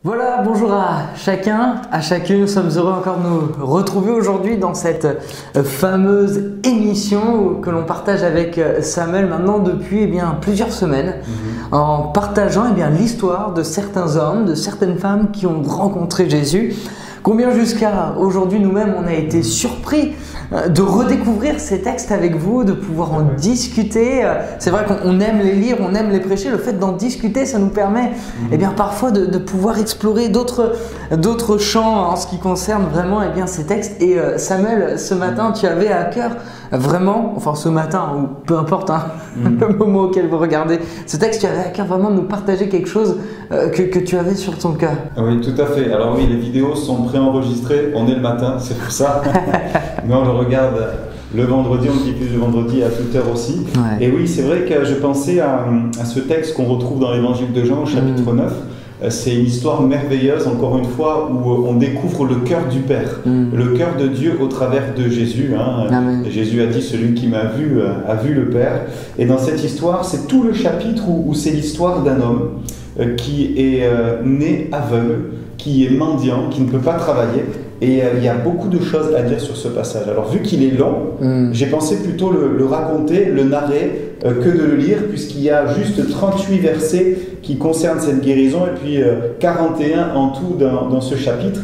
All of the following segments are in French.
Voilà, bonjour à chacun, à chacune. Nous sommes heureux encore de nous retrouver aujourd'hui dans cette fameuse émission que l'on partage avec Samuel maintenant depuis plusieurs semaines, en partageant l'histoire de certains hommes, de certaines femmes qui ont rencontré Jésus. Combien jusqu'à aujourd'hui nous-mêmes on a été surpris de redécouvrir ces textes avec vous, de pouvoir en discuter. C'est vrai qu'on aime les lire, on aime les prêcher. Le fait d'en discuter, ça nous permet parfois de pouvoir explorer d'autres champs en ce qui concerne vraiment ces textes. Et Samuel, ce matin, tu avais à cœur vraiment, enfin ce matin ou peu importe le moment auquel vous regardez ce texte, tu avais à cœur vraiment de nous partager quelque chose que tu avais sur ton cœur. Oui, tout à fait. Alors oui, les vidéos sont préenregistrées, on est le matin, c'est pour ça. Mais on le regarde le vendredi, on diffuse le vendredi à toute heure aussi. Ouais. Et oui, c'est vrai que je pensais à ce texte qu'on retrouve dans l'évangile de Jean au chapitre 9. C'est une histoire merveilleuse, encore une fois, où on découvre le cœur du Père, le cœur de Dieu au travers de Jésus. Jésus a dit « Celui qui m'a vu a vu le Père ». Et dans cette histoire, c'est tout le chapitre où c'est l'histoire d'un homme qui est né aveugle, qui est mendiant, qui ne peut pas travailler. Et il y a beaucoup de choses à dire sur ce passage. Alors vu qu'il est long, j'ai pensé plutôt le raconter, le narrer, que de le lire, puisqu'il y a juste 38 versets qui concernent cette guérison, et puis 41 en tout dans ce chapitre.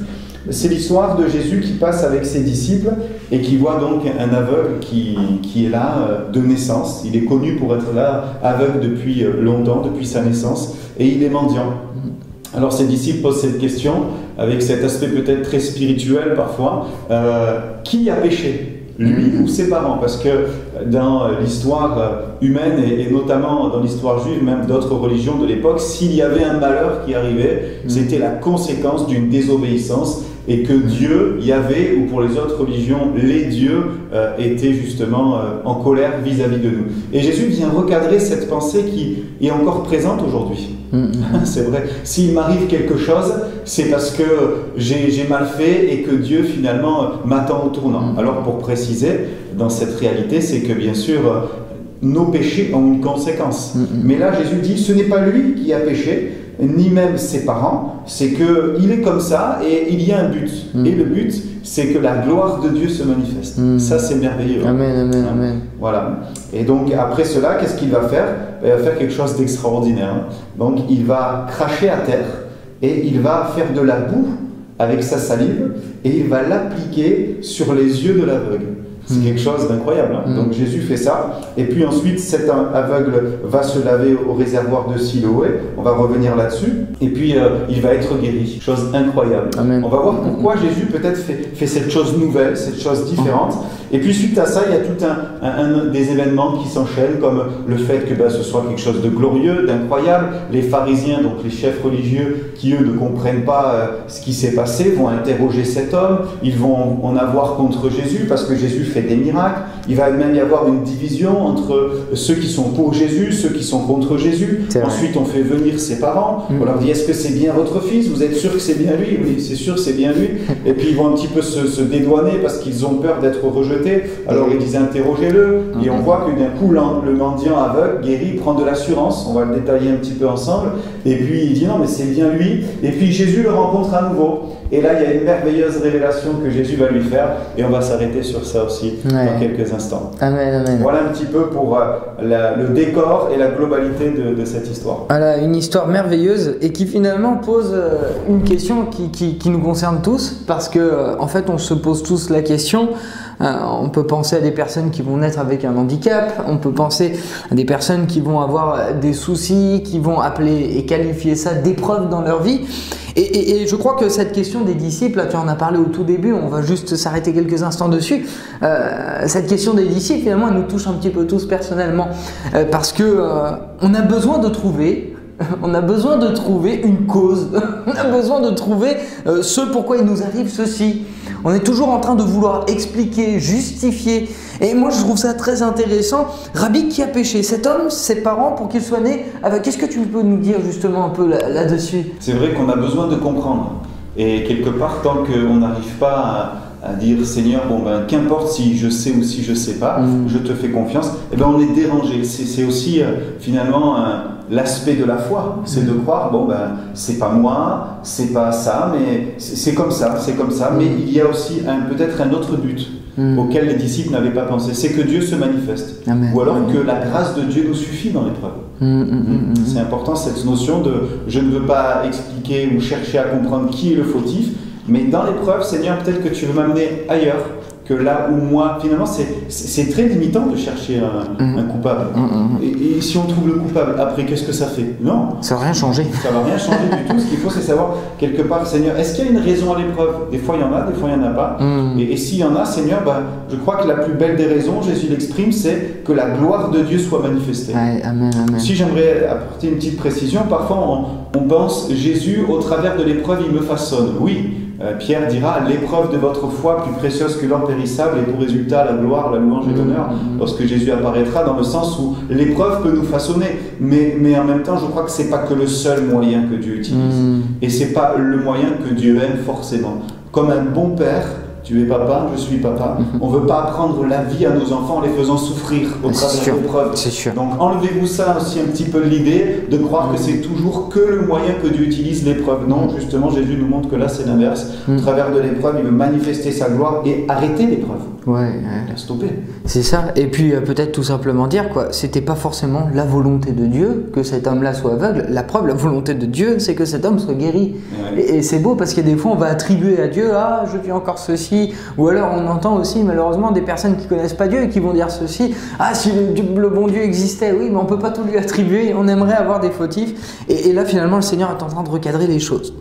C'est l'histoire de Jésus qui passe avec ses disciples et qui voit donc un aveugle qui est là de naissance. Il est connu pour être là, aveugle depuis longtemps, depuis sa naissance, et il est mendiant. Alors ses disciples posent cette question, avec cet aspect peut-être très spirituel parfois, qui a péché ? Lui ou ses parents? Parce que dans l'histoire humaine et notamment dans l'histoire juive, même d'autres religions de l'époque, s'il y avait un malheur qui arrivait, c'était la conséquence d'une désobéissance, et que Dieu, Yahvé, ou pour les autres religions, les dieux étaient justement en colère vis-à-vis de nous. Et Jésus vient recadrer cette pensée qui est encore présente aujourd'hui. C'est vrai, s'il m'arrive quelque chose, c'est parce que j'ai mal fait et que Dieu finalement m'attend au tournant. Alors pour préciser, dans cette réalité, c'est que bien sûr, nos péchés ont une conséquence. Mais là, Jésus dit, ce n'est pas lui qui a péché, ni même ses parents, c'est qu'il est comme ça et il y a un but. Et le but, c'est que la gloire de Dieu se manifeste. Ça, c'est merveilleux. Amen, amen, amen. Voilà. Et donc, après cela, qu'est-ce qu'il va faire? Il va faire quelque chose d'extraordinaire. Donc, il va cracher à terre et il va faire de la boue avec sa salive et il va l'appliquer sur les yeux de l'aveugle. C'est quelque chose d'incroyable. Donc Jésus fait ça, et puis ensuite cet aveugle va se laver au réservoir de Siloé, on va revenir là-dessus, et puis il va être guéri. Chose incroyable. Amen. On va voir pourquoi Jésus peut-être fait cette chose nouvelle, cette chose différente. Et puis suite à ça, il y a tout des événements qui s'enchaînent, comme le fait que ce soit quelque chose de glorieux, d'incroyable. Les pharisiens, donc les chefs religieux, qui eux ne comprennent pas ce qui s'est passé, vont interroger cet homme, ils vont en avoir contre Jésus, parce que Jésus fait des miracles. Il va même y avoir une division entre ceux qui sont pour Jésus, ceux qui sont contre Jésus. Ensuite, on fait venir ses parents. On leur dit, est-ce que c'est bien votre fils? Vous êtes sûr que c'est bien lui? Oui, c'est sûr, c'est bien lui. Et puis, ils vont un petit peu se dédouaner parce qu'ils ont peur d'être rejetés. Alors, ils disent, interrogez-le. Et on voit que d'un coup, le mendiant aveugle, guéri, prend de l'assurance. On va le détailler un petit peu ensemble. Et puis, il dit, non, mais c'est bien lui. Et puis, Jésus le rencontre à nouveau. Et là, il y a une merveilleuse révélation que Jésus va lui faire, et on va s'arrêter sur ça aussi dans quelques instants. Amen, amen. Voilà un petit peu pour le décor et la globalité de cette histoire. Voilà, une histoire merveilleuse et qui finalement pose une question qui nous concerne tous, parce que en fait, on se pose tous la question. On peut penser à des personnes qui vont naître avec un handicap, on peut penser à des personnes qui vont avoir des soucis, qui vont appeler et qualifier ça d'épreuves dans leur vie. Et je crois que cette question des disciples, là, tu en as parlé au tout début, on va juste s'arrêter quelques instants dessus. Cette question des disciples, finalement, elle nous touche un petit peu tous personnellement, parce que on a besoin de trouver une cause, on a besoin de trouver ce pourquoi il nous arrive ceci. On est toujours en train de vouloir expliquer, justifier. Et moi, je trouve ça très intéressant. Rabbi, qui a péché? Cet homme, ses parents, pour qu'il soit né avec... Qu'est-ce que tu peux nous dire justement un peu là-dessus? C'est vrai qu'on a besoin de comprendre. Et quelque part, tant qu'on n'arrive pas à dire Seigneur, bon ben qu'importe si je sais ou si je sais pas, je te fais confiance, et ben on est dérangé. C'est aussi finalement l'aspect de la foi, c'est de croire bon ben c'est pas moi, c'est pas ça, mais c'est comme ça, mais il y a aussi peut-être un autre but auquel les disciples n'avaient pas pensé, c'est que Dieu se manifeste. Amen. Ou alors que la grâce de Dieu nous suffit dans l'épreuve. C'est important cette notion de je ne veux pas expliquer ou chercher à comprendre qui est le fautif, mais dans l'épreuve, Seigneur, peut-être que tu veux m'amener ailleurs que là où moi, finalement, c'est très limitant de chercher un coupable. Et si on trouve le coupable, après, qu'est-ce que ça fait? Non. Ça va rien changer. Ça va rien changer du tout. Ce qu'il faut, c'est savoir, quelque part, Seigneur, est-ce qu'il y a une raison à l'épreuve? Des fois, il y en a, des fois, il n'y en a pas. Et s'il y en a, Seigneur, je crois que la plus belle des raisons, Jésus l'exprime, c'est que la gloire de Dieu soit manifestée. Ouais, amen, amen. Si j'aimerais apporter une petite précision, parfois, on pense, Jésus, au travers de l'épreuve, il me façonne. Oui. Pierre dira l'épreuve de votre foi plus précieuse que l'or périssable et pour résultat la gloire, la louange et l'honneur lorsque Jésus apparaîtra, dans le sens où l'épreuve peut nous façonner, mais en même temps je crois que c'est pas que le seul moyen que Dieu utilise et c'est pas le moyen que Dieu aime forcément. Comme un bon père, tu es papa, je suis papa. On ne veut pas apprendre la vie à nos enfants en les faisant souffrir au travers de l'épreuve. Donc enlevez-vous ça aussi un petit peu de l'idée de croire que c'est toujours que le moyen que Dieu utilise l'épreuve. Non, justement, Jésus nous montre que là c'est l'inverse. Au travers de l'épreuve, il veut manifester sa gloire et arrêter l'épreuve. La stopper. C'est ça. Et puis peut-être tout simplement dire quoi, c'était pas forcément la volonté de Dieu que cet homme-là soit aveugle. La preuve, la volonté de Dieu, c'est que cet homme soit guéri. Et c'est beau parce que des fois on va attribuer à Dieu, ah je vis encore ceci. Ou alors on entend aussi malheureusement des personnes qui ne connaissent pas Dieu et qui vont dire ceci, ah si le bon Dieu existait, oui mais on ne peut pas tout lui attribuer, on aimerait avoir des fautifs et là finalement le Seigneur est en train de recadrer les choses.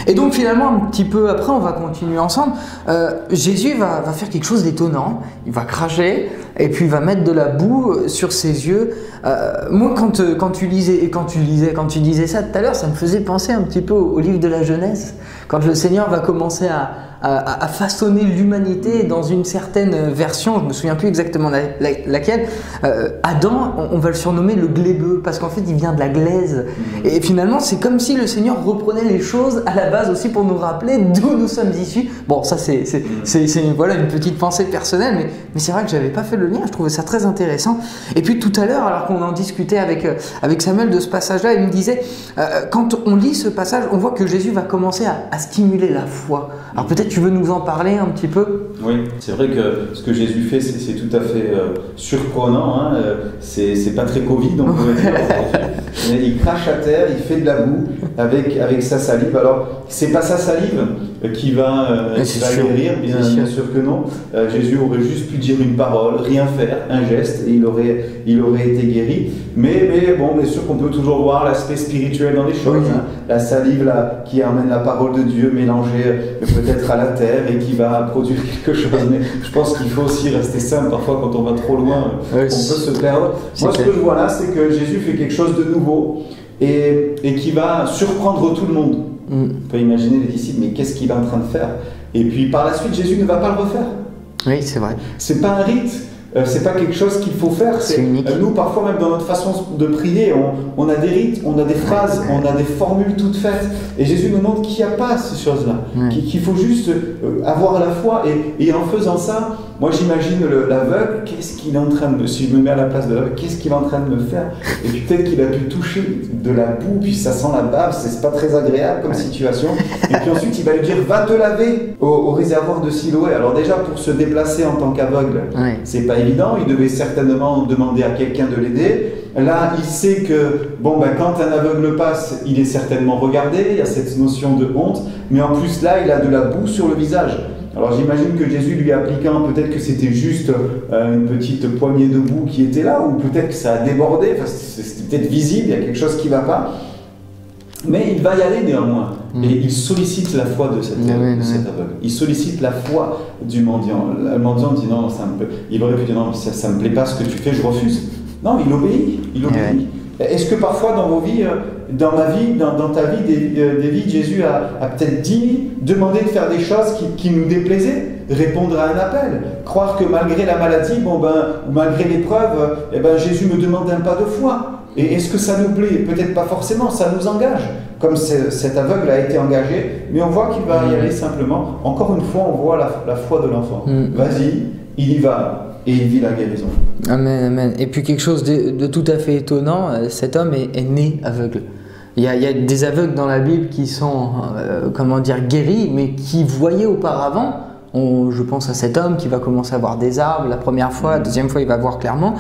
Et donc finalement un petit peu après on va continuer ensemble, Jésus va faire quelque chose d'étonnant, il va cracher et puis il va mettre de la boue sur ses yeux. Moi quand tu disais ça tout à l'heure, ça me faisait penser un petit peu au livre de la Genèse, quand le Seigneur va commencer à façonner l'humanité dans une certaine version, je me souviens plus exactement laquelle. Adam, on va le surnommer le glébeux parce qu'en fait il vient de la glaise et finalement c'est comme si le Seigneur reprenait les choses à la base aussi pour nous rappeler d'où nous sommes issus. Bon ça c'est voilà une petite pensée personnelle mais c'est vrai que j'avais pas fait le lien, je trouvais ça très intéressant. Et puis tout à l'heure alors qu'on en discutait avec Samuel de ce passage là, il me disait quand on lit ce passage on voit que Jésus va commencer à stimuler la foi. Alors peut-être tu veux nous en parler un petit peu? Oui, c'est vrai que ce que Jésus fait, c'est tout à fait surprenant. Hein. C'est pas très Covid, on peut dire. Il crache à terre, il fait de la boue avec sa salive. Alors, c'est pas sa salive qui va guérir, bien sûr que non. Jésus aurait juste pu dire une parole, rien faire, un geste, et il aurait été guéri. Mais bon, bien sûr qu'on peut toujours voir l'aspect spirituel dans les choses. Hein. La salive là, qui amène la parole de Dieu mélangée peut-être à la terre et qui va produire quelque chose. Mais je pense qu'il faut aussi rester simple. Parfois, quand on va trop loin, on peut se perdre. Moi, ce que je vois là, c'est que Jésus fait quelque chose de nouveau et qui va surprendre tout le monde. On peut imaginer les disciples, mais qu'est-ce qu'il est en train de faire? Et puis par la suite, Jésus ne va pas le refaire. Oui, c'est vrai. C'est pas un rite. C'est pas quelque chose qu'il faut faire. C'est unique. Nous, parfois, même dans notre façon de prier, on a des rites, on a des phrases, on a des formules toutes faites. Et Jésus nous montre qu'il n'y a pas ces choses-là, qu'il faut juste avoir la foi. Et en faisant ça, moi j'imagine l'aveugle, qu'est-ce qu'il est en train de... Si je me mets à la place de l'aveugle, qu'est-ce qu'il est en train de me faire? Et puis peut-être qu'il a pu toucher de la boue, puis ça sent la bave, c'est pas très agréable comme situation. Et puis ensuite, il va lui dire, va te laver au réservoir de Siloé. Alors déjà, pour se déplacer en tant qu'aveugle, c'est pas évident, il devait certainement demander à quelqu'un de l'aider. Là, il sait que quand un aveugle passe, il est certainement regardé, il y a cette notion de honte, mais en plus là, il a de la boue sur le visage. Alors j'imagine que Jésus lui appliquant, peut-être que c'était juste une petite poignée de boue qui était là, ou peut-être que ça a débordé, enfin, c'était peut-être visible, il y a quelque chose qui ne va pas. Mais il va y aller néanmoins. Et il sollicite la foi de cet aveugle. Il sollicite la foi du mendiant. Le mendiant dit non, il aurait pu dire non, ça ne me plaît pas ce que tu fais, je refuse. Non, il obéit. Est-ce que parfois dans vos vies, dans ma vie, dans ta vie, des vies, Jésus a peut-être demandé de faire des choses qui nous déplaisaient, répondre à un appel, croire que malgré la maladie, ou malgré l'épreuve, Jésus me demande un pas de foi. Et est-ce que ça nous plaît? Peut-être pas forcément, ça nous engage. Comme cet aveugle a été engagé, mais on voit qu'il va y aller simplement. Encore une fois, on voit la foi de l'enfant. Vas-y, il y va et il vit la guérison. Amen, amen. Et puis quelque chose de tout à fait étonnant, cet homme est né aveugle. Il y a des aveugles dans la Bible qui sont, comment dire, guéris, mais qui voyaient auparavant. Je pense à cet homme qui va commencer à voir des arbres la première fois, la deuxième fois il va voir clairement.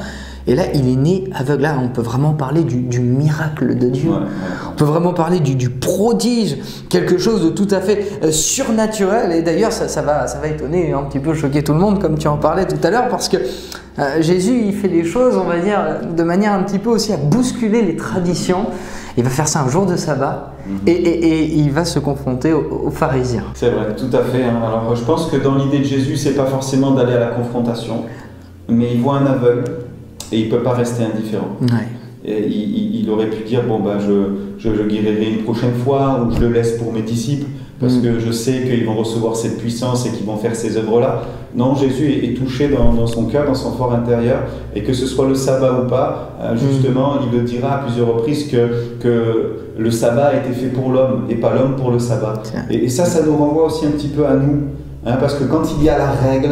Et là, il est né aveugle. Là, on peut vraiment parler du miracle de Dieu. On peut vraiment parler du prodige, quelque chose de tout à fait surnaturel. Et d'ailleurs, ça va étonner, un petit peu choquer tout le monde, comme tu en parlais tout à l'heure, parce que Jésus, il fait les choses, on va dire, de manière un petit peu aussi à bousculer les traditions. Il va faire ça un jour de sabbat et il va se confronter aux pharisiens. C'est vrai, tout à fait. Alors, je pense que dans l'idée de Jésus, c'est pas forcément d'aller à la confrontation, mais il voit un aveugle. Et il ne peut pas rester indifférent. Et il aurait pu dire, bon, ben, je le guérirai une prochaine fois, ou je le laisse pour mes disciples, parce que je sais qu'ils vont recevoir cette puissance et qu'ils vont faire ces œuvres-là. Non, Jésus est touché dans son cœur, dans son fort intérieur, et que ce soit le sabbat ou pas, justement, il le dira à plusieurs reprises que le sabbat a été fait pour l'homme, et pas l'homme pour le sabbat. Et ça nous renvoie aussi un petit peu à nous, parce que quand il y a la règle,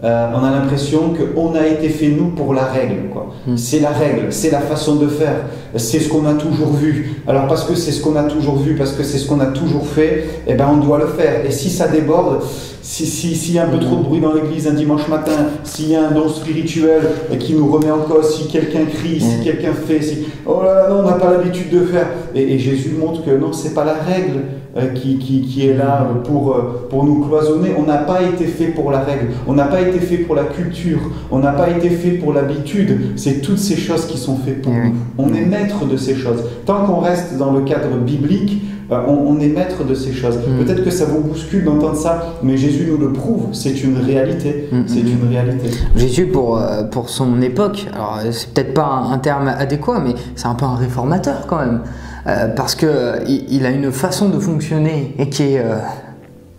on a l'impression qu'on a été fait nous pour la règle, quoi. C'est la règle, c'est la façon de faire, c'est ce qu'on a toujours vu. Alors parce que c'est ce qu'on a toujours vu, parce que c'est ce qu'on a toujours fait, eh ben on doit le faire. Et si ça déborde, s'il y a un peu trop de bruit dans l'église un dimanche matin, s'il y a un don spirituel qui nous remet en cause, si quelqu'un crie, si quelqu'un fait, oh là là, non, on n'a pas l'habitude de faire. Et Jésus montre que non, c'est pas la règle qui est là pour nous cloisonner. On n'a pas été fait pour la règle, on n'a pas été fait pour la culture, on n'a pas été fait pour l'habitude. C'est toutes ces choses qui sont faites pour nous. On est maître de ces choses. Tant qu'on reste dans le cadre biblique, on est maître de ces choses. Peut-être que ça vous bouscule d'entendre ça, mais Jésus nous le prouve, c'est une réalité. C'est une réalité. Jésus, pour son époque, alors c'est peut-être pas un terme adéquat, mais c'est un peu un réformateur quand même. Parce qu'il a une façon de fonctionner et qui est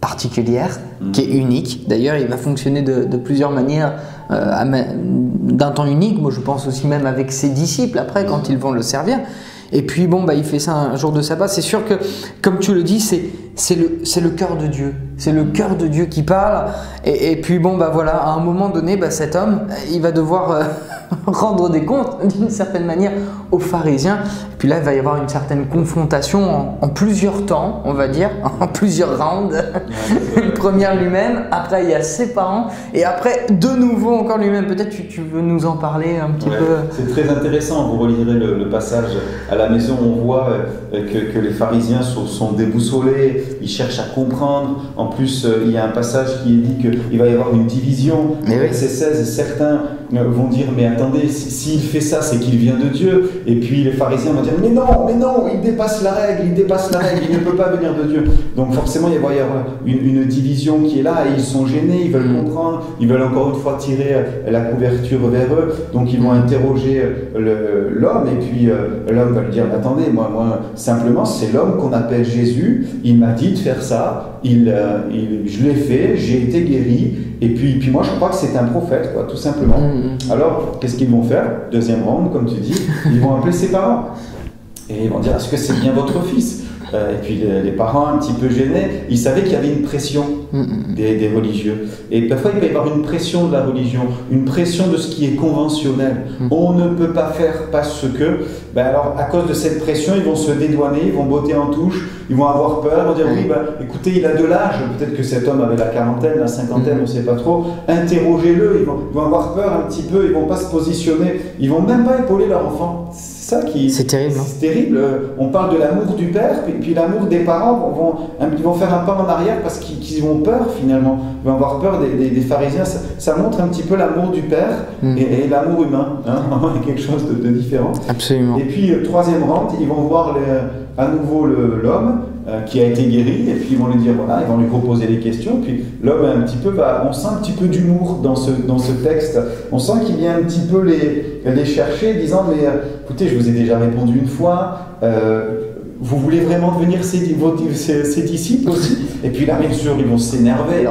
particulière, qui est unique. D'ailleurs, il va fonctionner de plusieurs manières, d'un temps unique. Moi, je pense aussi même avec ses disciples après, quand ils vont le servir. Et puis, bon, il fait ça un jour de sabbat. C'est sûr que, comme tu le dis, c'est le cœur de Dieu. C'est le cœur de Dieu qui parle. Et puis, bon, voilà, à un moment donné, cet homme, il va devoir rendre des comptes, d'une certaine manière, aux pharisiens. Et puis là, il va y avoir une certaine confrontation en plusieurs temps, on va dire, en plusieurs rounds. Une première lui-même, après, il y a ses parents, et après, de nouveau, encore lui-même. Peut-être tu veux nous en parler un petit peu. C'est très intéressant. Vous relirez le passage à la maison, on voit que les pharisiens sont déboussolés, ils cherchent à comprendre. En plus, il y a un passage qui dit qu'il va y avoir une division. Verset 16, certains vont dire, mais attendez, s'il fait ça, c'est qu'il vient de Dieu. Et puis les pharisiens vont dire, mais non, il dépasse la règle, il ne peut pas venir de Dieu. Donc forcément, il va y avoir une division qui est là, et ils sont gênés, ils veulent comprendre, ils veulent encore une fois tirer la couverture vers eux. Donc ils vont interroger l'homme, et puis l'homme va lui dire, attendez, moi simplement, c'est l'homme qu'on appelle Jésus, il m'a dit de faire ça, je l'ai fait, j'ai été guéri, et puis moi je crois que c'est un prophète, quoi, tout simplement. Alors, qu'est-ce qu'ils vont faire? Deuxième round, comme tu dis, ils vont appeler ses parents. Et ils vont dire, est-ce que c'est bien votre fils? Et puis les parents, un petit peu gênés, ils savaient qu'il y avait une pression des religieux. Et parfois, il peut y avoir une pression de la religion, une pression de ce qui est conventionnel. On ne peut pas faire parce que, alors, à cause de cette pression, ils vont se dédouaner, ils vont botter en touche, ils vont avoir peur, ils vont dire, oui, écoutez, il a de l'âge, peut-être que cet homme avait la quarantaine, la cinquantaine, on ne sait pas trop, interrogez-le, ils vont avoir peur un petit peu, ils ne vont pas se positionner, ils ne vont même pas épauler leur enfant. C'est terrible. C'est terrible. On parle de l'amour du père, puis l'amour des parents ils vont faire un pas en arrière parce qu'ils ont peur finalement. Ils vont avoir peur des pharisiens. Ça montre un petit peu l'amour du père et l'amour humain. Quelque chose de différent. Absolument. Et puis, troisième round, ils vont voir à nouveau l'homme qui a été guéri, et puis ils vont lui dire, voilà, ils vont lui reposer des questions, puis l'homme on sent un petit peu d'humour dans ce texte, on sent qu'il vient un petit peu les chercher, disant, mais écoutez, je vous ai déjà répondu une fois, vous voulez vraiment devenir ses disciples aussi? Et puis là, bien sûr, ils vont s'énerver,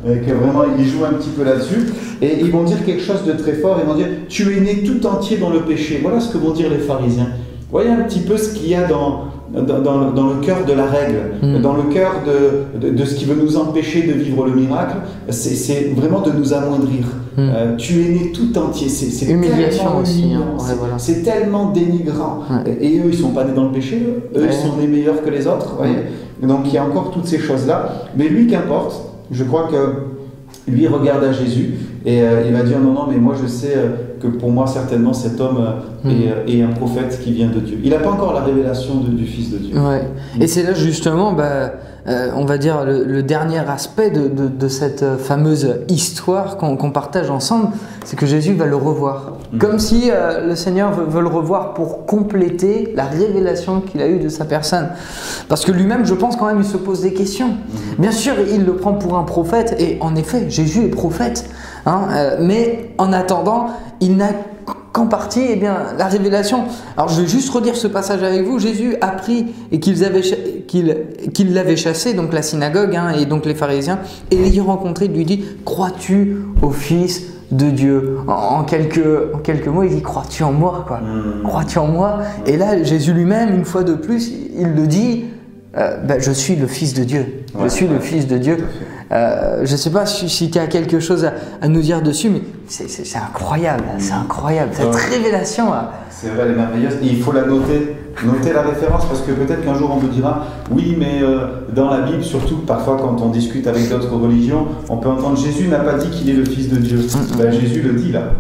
que vraiment, ils jouent un petit peu là-dessus, et ils vont dire quelque chose de très fort, ils vont dire, tu es né tout entier dans le péché. Voilà ce que vont dire les pharisiens. Voyez un petit peu ce qu'il y a dans le cœur de la règle, dans le cœur de ce qui veut nous empêcher de vivre le miracle, c'est vraiment de nous amoindrir. Tu es né tout entier, c'est humiliation aussi, c'est tellement dénigrant. Et eux, ils ne sont pas nés dans le péché, eux, ils sont nés meilleurs que les autres. Voyez. Donc il y a encore toutes ces choses-là. Mais lui, qu'importe, je crois que lui regarde à Jésus et il va dire non, mais moi je sais que pour moi certainement cet homme est un prophète qui vient de Dieu. Il n'a pas encore la révélation du Fils de Dieu. Ouais. Et c'est là justement, on va dire, le dernier aspect de cette fameuse histoire qu'on partage ensemble, c'est que Jésus va le revoir. Comme si le Seigneur veut le revoir pour compléter la révélation qu'il a eue de sa personne. Parce que lui-même, je pense quand même, il se pose des questions. Bien sûr, il le prend pour un prophète, et en effet, Jésus est prophète. Mais en attendant, il n'a qu'en partie la révélation. Alors je vais juste redire ce passage avec vous. Jésus a pris et qu'il l'avait chassé, donc la synagogue et donc les pharisiens, et l'ayant rencontré, il lui dit: crois-tu au Fils de Dieu? En quelques mots, il dit: crois-tu en moi, quoi. Crois-tu en moi? Et là, Jésus lui-même, une fois de plus, il le dit: je suis le Fils de Dieu. Je suis le Fils de Dieu. Je ne sais pas si tu as quelque chose à nous dire dessus, mais c'est incroyable, c'est incroyable, cette révélation. C'est vrai, elle est merveilleuse, et il faut la noter la référence, parce que peut-être qu'un jour on me dira, oui, mais dans la Bible, surtout parfois quand on discute avec d'autres religions, on peut entendre Jésus n'a pas dit qu'il est le Fils de Dieu. Jésus le dit là.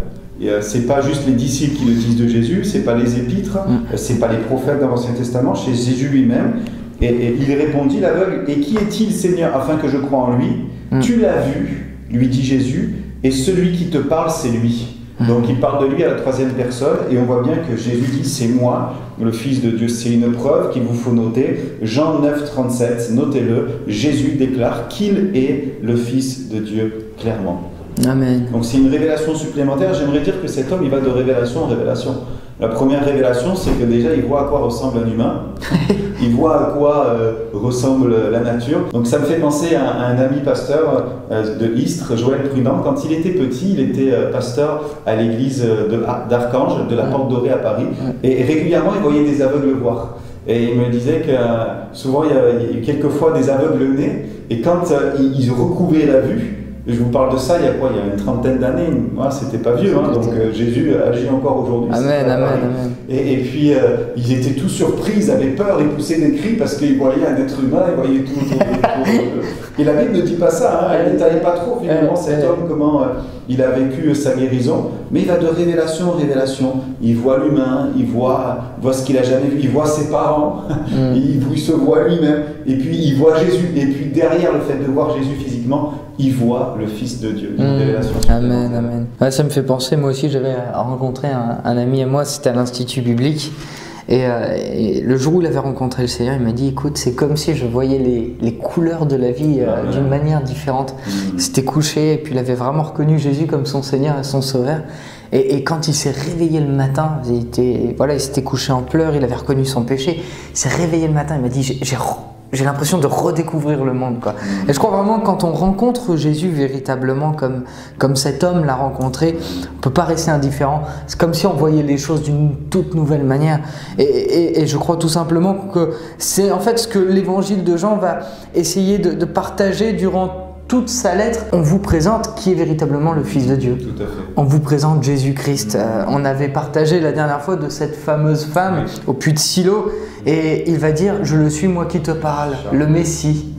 C'est pas juste les disciples qui le disent de Jésus, c'est pas les épîtres, c'est pas les prophètes dans l'Ancien Testament, c'est Jésus lui-même. Et il répondit, l'aveugle: et qui est-il, Seigneur, afin que je croie en lui? Tu l'as vu, lui dit Jésus, et celui qui te parle, c'est lui. Donc il parle de lui à la troisième personne, et on voit bien que Jésus dit: c'est moi, le Fils de Dieu. C'est une preuve qu'il vous faut noter. Jean 9, 37, notez-le, Jésus déclare qu'il est le Fils de Dieu, clairement. Amen. Donc c'est une révélation supplémentaire. J'aimerais dire que cet homme, il va de révélation en révélation. La première révélation, c'est que déjà, il voit à quoi ressemble un humain. Il voit à quoi ressemble la nature. Donc ça me fait penser à un ami pasteur de Istres, Joël Prudent. Quand il était petit, il était pasteur à l'église d'Archange, de la Porte Dorée à Paris. Et régulièrement, il voyait des aveugles voir. Et il me disait que souvent, il y a quelquefois des aveugles nés. Et quand ils recouvraient la vue, je vous parle de ça il y a quoi? Il y a une trentaine d'années. C'était pas vieux, donc Jésus agit encore aujourd'hui. Amen, amen. Et puis ils étaient tous surpris, ils avaient peur, ils poussaient des cris parce qu'ils voyaient un être humain, ils voyaient tout autour d'eux. Et la Bible ne dit pas ça, elle ne détaille pas trop finalement cet homme, comment il a vécu sa guérison, mais il va de révélation en révélation. Il voit l'humain, il voit ce qu'il a jamais vu, il voit ses parents, il se voit lui-même, et puis il voit Jésus, et puis derrière le fait de voir Jésus physiquement, il voit le Fils de Dieu. Une révélation. Amen, amen. Ouais, ça me fait penser, moi aussi j'avais rencontré un ami à moi, c'était à l'Institut biblique. Et le jour où il avait rencontré le Seigneur, il m'a dit: écoute, c'est comme si je voyais les couleurs de la vie d'une manière différente. Il s'était couché et puis il avait vraiment reconnu Jésus comme son Seigneur et son Sauveur. Et quand il s'est réveillé le matin, il s'était couché en pleurs, il avait reconnu son péché. Il s'est réveillé le matin, il m'a dit: j'ai l'impression de redécouvrir le monde, quoi. Et je crois vraiment que quand on rencontre Jésus véritablement comme cet homme l'a rencontré, on ne peut pas rester indifférent. C'est comme si on voyait les choses d'une toute nouvelle manière. Et je crois tout simplement que c'est en fait ce que l'évangile de Jean va essayer de partager durant toute sa lettre. On vous présente qui est véritablement le Fils de Dieu. Tout à fait. On vous présente Jésus-Christ. On avait partagé la dernière fois de cette fameuse femme au puits de Silo, et il va dire: je le suis, moi qui te parle, le Messie.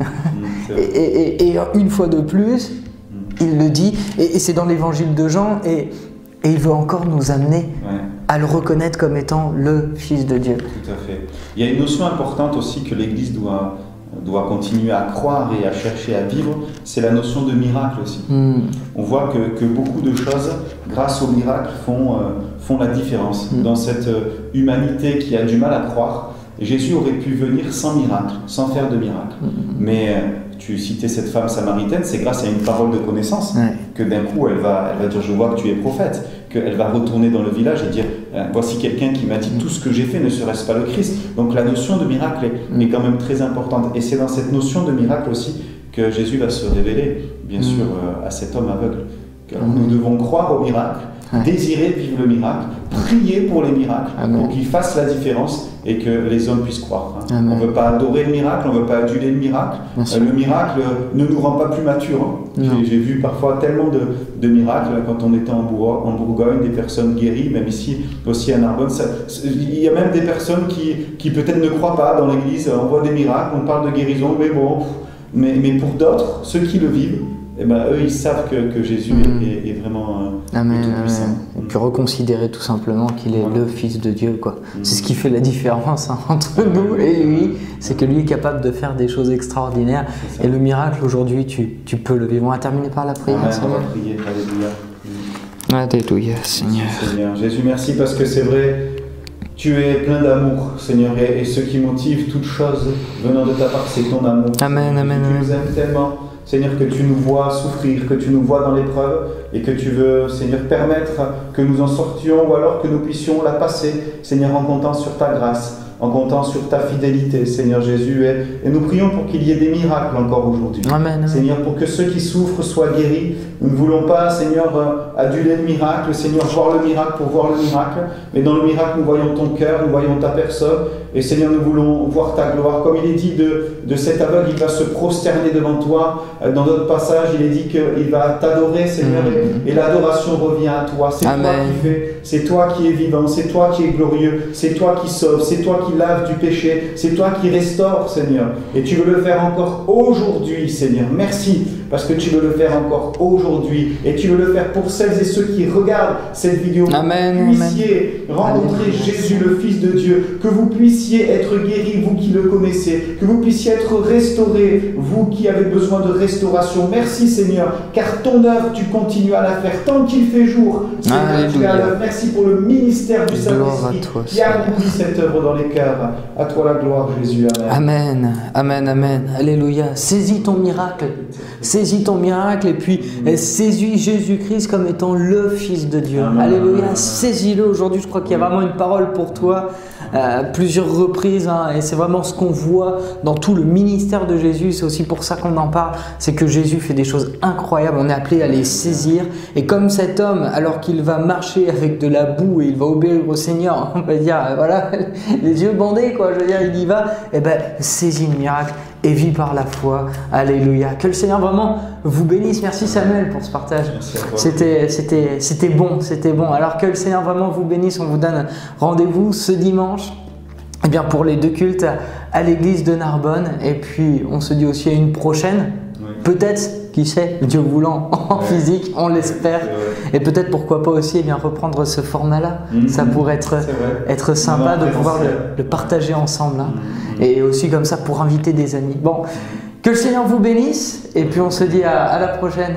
Et une fois de plus, il le dit, et c'est dans l'évangile de Jean, et il veut encore nous amener à le reconnaître comme étant le Fils de Dieu. Tout à fait. Il y a une notion importante aussi que l'Église doit continuer à croire et à chercher à vivre, c'est la notion de miracle aussi. On voit que beaucoup de choses, grâce au miracle, font la différence. Dans cette humanité qui a du mal à croire, Jésus aurait pu venir sans miracle, sans faire de miracle. Mais tu citais cette femme samaritaine, c'est grâce à une parole de connaissance que d'un coup elle va dire: je vois que tu es prophète, qu'elle va retourner dans le village et dire voici quelqu'un qui m'a dit tout ce que j'ai fait, ne serait-ce pas le Christ. Donc la notion de miracle est quand même très importante. Et c'est dans cette notion de miracle aussi que Jésus va se révéler, bien sûr, à cet homme aveugle. Alors, nous devons croire au miracle, désirer vivre le miracle, prier pour les miracles, pour qu'ils fassent la différence et que les hommes puissent croire. On ne veut pas adorer le miracle, on ne veut pas aduler le miracle. Le miracle ne nous rend pas plus matures. J'ai vu parfois tellement de miracles quand on était en Bourgogne, des personnes guéries, même ici aussi à Narbonne. Il y a même des personnes qui peut-être ne croient pas dans l'église. On voit des miracles, on parle de guérison, mais bon, mais pour d'autres, ceux qui le vivent, eh ben, eux, ils savent que Jésus est vraiment tout-puissant. Et puis reconsidérer tout simplement qu'il est le Fils de Dieu, quoi. C'est ce qui fait la différence entre nous et lui, c'est que lui est capable de faire des choses extraordinaires. Et le miracle, aujourd'hui, tu peux le vivre. On va terminer par la prière. On va prier, alléluia. Alléluia, Seigneur. Jésus, merci parce que c'est vrai, tu es plein d'amour, Seigneur, et ce qui motive toute chose venant de ta part, c'est ton amour. Amen, amen. Tu nous aimes tellement. Seigneur, que tu nous vois souffrir, que tu nous vois dans l'épreuve et que tu veux, Seigneur, permettre que nous en sortions ou alors que nous puissions la passer, Seigneur, en comptant sur ta grâce, en comptant sur ta fidélité, Seigneur Jésus. Et nous prions pour qu'il y ait des miracles encore aujourd'hui. Amen. Seigneur, pour que ceux qui souffrent soient guéris. Nous ne voulons pas, Seigneur, aduler le miracle, Seigneur, voir le miracle pour voir le miracle. Mais dans le miracle, nous voyons ton cœur, nous voyons ta personne. Et Seigneur, nous voulons voir ta gloire. Comme il est dit de cet aveugle, il va se prosterner devant toi. Dans notre passage, il est dit qu'il va t'adorer, Seigneur. Et l'adoration revient à toi. C'est toi qui fais, c'est toi qui es vivant, c'est toi qui es glorieux, c'est toi qui sauve, c'est toi qui lave du péché, c'est toi qui restaure, Seigneur. Et tu veux le faire encore aujourd'hui, Seigneur. Merci, parce que tu veux le faire encore aujourd'hui. Et tu veux le faire pour celles et ceux qui regardent cette vidéo. Amen. Que vous puissiez rencontrer Jésus, le Fils de Dieu. Que vous puissiez être guéris, vous qui le connaissez. Que vous puissiez être restaurés, vous qui avez besoin de restauration. Merci, Seigneur, car ton œuvre, tu continues à la faire tant qu'il fait jour. Seigneur, tu es à l'œuvre. Merci pour le ministère du Saint-Esprit qui accomplit cette œuvre dans les cœurs. À toi la gloire, Jésus. Amen. Amen, amen. Alléluia. Saisis ton miracle. Saisis ton miracle et puis saisis Jésus-Christ comme étant le Fils de Dieu. Amen. Alléluia. Saisis-le aujourd'hui. Je crois qu'il y a vraiment une parole pour toi. Plusieurs reprises et c'est vraiment ce qu'on voit dans tout le ministère de Jésus. C'est aussi pour ça qu'on en parle, c'est que Jésus fait des choses incroyables, on est appelé à les saisir. Et comme cet homme, alors qu'il va marcher avec de la boue et il va obéir au Seigneur, on va dire voilà, les yeux bandés quoi, je veux dire il y va, et ben saisis le miracle et vis par la foi. Alléluia. Que le Seigneur vraiment vous bénisse. Merci Samuel pour ce partage. C'était bon. Alors que le Seigneur vraiment vous bénisse. On vous donne rendez-vous ce dimanche pour les 2 cultes à l'église de Narbonne. Et puis on se dit aussi à une prochaine. Oui. Peut-être, qui sait, Dieu voulant, en physique, on l'espère. Et peut-être pourquoi pas aussi reprendre ce format-là. Ça pourrait être sympa de pouvoir le partager ensemble. Et aussi comme ça pour inviter des amis. Bon, que le Seigneur vous bénisse et puis on se dit à la prochaine.